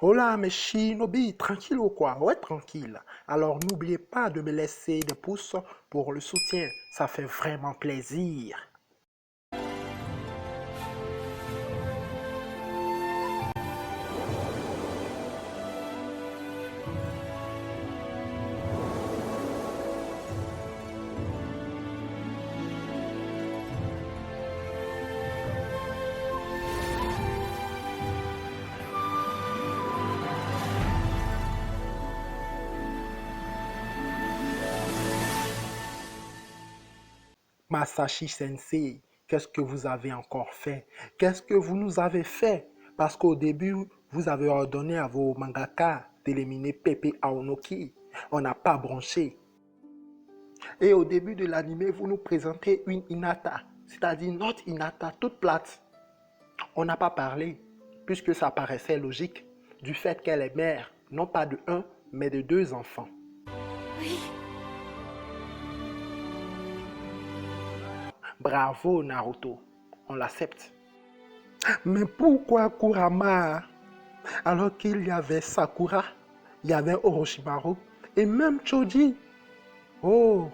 Hola, mes shinobi, tranquille ou quoi? Ouais, tranquille. Alors, n'oubliez pas de me laisser des pouces pour le soutien. Ça fait vraiment plaisir. Masashi Sensei, qu'est-ce que vous avez encore fait? Qu'est-ce que vous nous avez fait? Parce qu'au début, vous avez ordonné à vos mangaka d'éliminer Pepe Aonoki. On n'a pas branché. Et au début de l'anime, vous nous présentez une Hinata, c'est-à-dire notre Hinata toute plate. On n'a pas parlé, puisque ça paraissait logique, du fait qu'elle est mère, non pas de un, mais de deux enfants. Oui, Bravo Naruto, on l'accepte. Mais pourquoi Kurama? Alors qu'il y avait Sakura, il y avait Orochimaru et même Choji. Oh,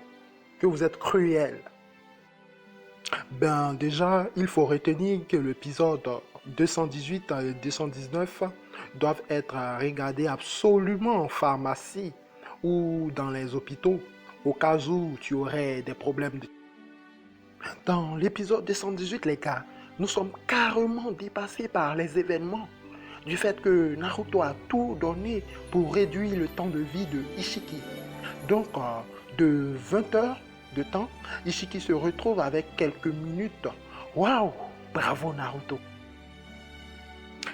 que vous êtes cruel. Ben déjà, il faut retenir que l'épisode 218 et 219 doivent être regardés absolument en pharmacie ou dans les hôpitaux au cas où tu aurais des problèmes. Dans l'épisode 218, les gars, nous sommes carrément dépassés par les événements. Du fait que Naruto a tout donné pour réduire le temps de vie de Ishiki. Donc, de 20 heures de temps, Ishiki se retrouve avec quelques minutes. Waouh! Bravo Naruto!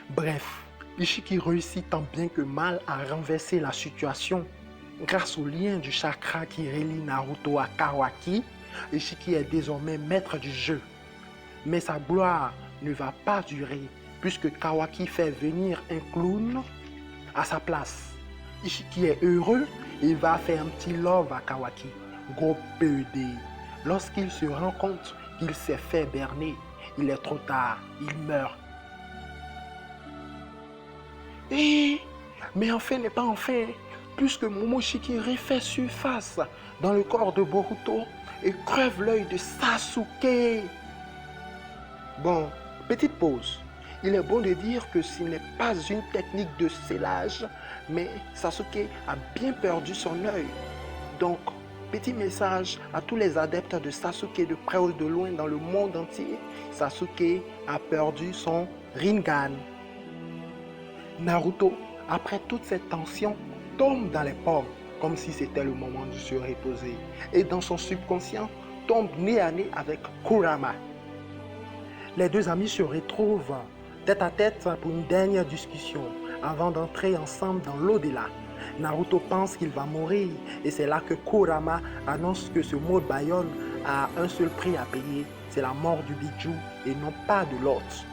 Bref, Ishiki réussit tant bien que mal à renverser la situation. Grâce au lien du chakra qui relie Naruto à Kawaki, Ishiki est désormais maître du jeu. Mais sa gloire ne va pas durer puisque Kawaki fait venir un clown à sa place. Ishiki est heureux et il va faire un petit love à Kawaki. Gros PD. Lorsqu'il se rend compte qu'il s'est fait berner, il est trop tard, il meurt. Et mais enfin n'est pas enfin, puisque Momoshiki refait surface dans le corps de Boruto et crève l'œil de Sasuke. Bon, petite pause. Il est bon de dire que ce n'est pas une technique de scellage, mais Sasuke a bien perdu son œil. Donc, petit message à tous les adeptes de Sasuke de près ou de loin dans le monde entier. Sasuke a perdu son Rinnegan. Naruto, après toute cette tension, tombe dans les pommes, comme si c'était le moment de se reposer. Et dans son subconscient, tombe nez à nez avec Kurama. Les deux amis se retrouvent tête à tête pour une dernière discussion avant d'entrer ensemble dans l'au-delà. Naruto pense qu'il va mourir et c'est là que Kurama annonce que ce mot Bayonne a un seul prix à payer, c'est la mort du Biju et non pas de l'autre.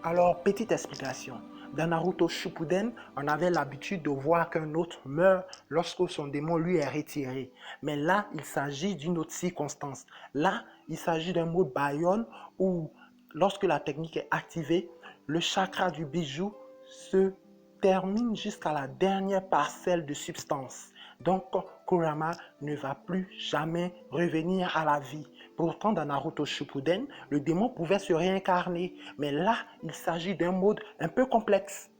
Alors, petite explication. Dans Naruto Shippuden, on avait l'habitude de voir qu'un autre meurt lorsque son démon lui est retiré. Mais là, il s'agit d'une autre circonstance. Là, il s'agit d'un mode Baion où, lorsque la technique est activée, le chakra du bijou se termine jusqu'à la dernière parcelle de substance. Donc, Kurama ne va plus jamais revenir à la vie Pourtant, dans Naruto Shippuden, le démon pouvait se réincarner. Mais là, il s'agit d'un mode un peu complexe.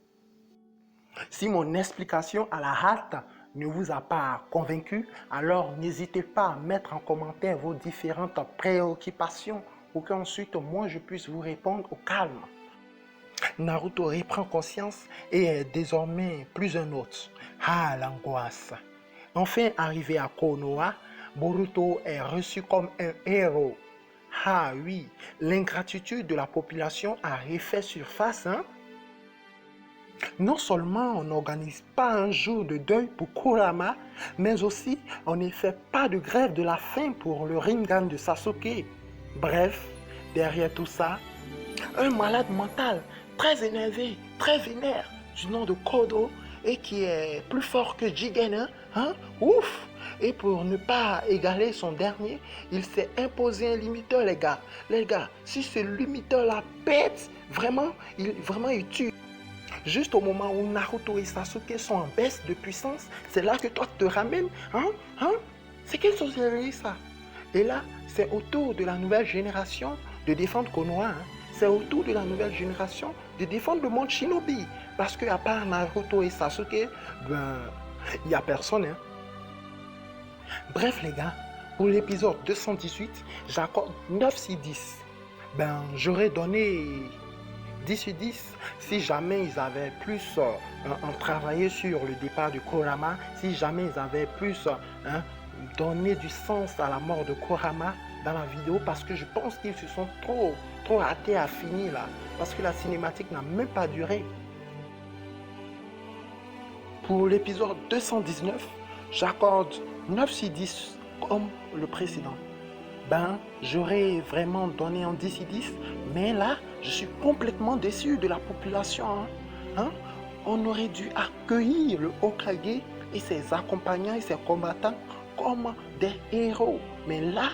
Si mon explication à la hâte ne vous a pas convaincu, alors n'hésitez pas à mettre en commentaire vos différentes préoccupations pour qu'ensuite moi je puisse vous répondre au calme. Naruto reprend conscience et est désormais plus un autre. Ah, l'angoisse. Enfin arrivé à Konoha, Boruto est reçu comme un héros. Ah oui, l'ingratitude de la population a refait surface, hein? Non seulement on n'organise pas un jour de deuil pour Kurama, mais aussi on ne fait pas de grève de la faim pour le Rinnegan de Sasuke. Bref, derrière tout ça, un malade mental, très énervé, très vénère, du nom de Kodo, et qui est plus fort que Jigen, hein? Ouf! Et pour ne pas égaler son dernier, il s'est imposé un limiteur, les gars. Les gars, si ce limiteur-là pète, vraiment, il tue. Juste au moment où Naruto et Sasuke sont en baisse de puissance, c'est là que toi te ramènes, hein? C'est quelle sorcellerie ça? Et là, c'est au tour de la nouvelle génération de défendre Konoha, hein? C'est au tour de la nouvelle génération de défendre le monde Shinobi. Parce qu'à part Naruto et Sasuke, il n'y a personne, hein? Bref les gars, pour l'épisode 218, j'accorde 9 sur 10. J'aurais donné 10 sur 10 si jamais ils avaient plus travaillé sur le départ de Kurama, si jamais ils avaient plus donné du sens à la mort de Kurama dans la vidéo, parce que je pense qu'ils se sont trop hâtés à finir là, parce que la cinématique n'a même pas duré. Pour l'épisode 219, j'accorde 9 sur 10 comme le précédent. J'aurais vraiment donné un 10 sur 10, mais là, je suis complètement déçu de la population. On aurait dû accueillir le Hokage et ses accompagnants et ses combattants comme des héros. Mais là,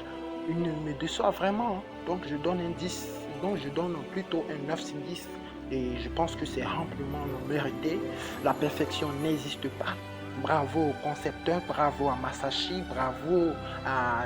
ils ne me déçoivent vraiment. Donc, je donne un 10. Donc, je donne plutôt un 9 sur 10. Et je pense que c'est amplement mérité. La perfection n'existe pas. Bravo au concepteur, bravo à Masashi, bravo à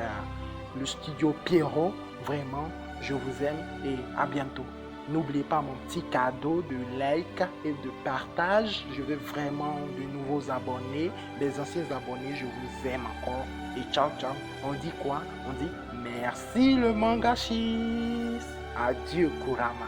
le studio Pierrot. Vraiment, je vous aime et à bientôt. N'oubliez pas mon petit cadeau de like et de partage. Je veux vraiment de nouveaux abonnés, des anciens abonnés. Je vous aime encore. Et ciao, ciao. On dit quoi? On dit merci le mangashis. Adieu Kurama.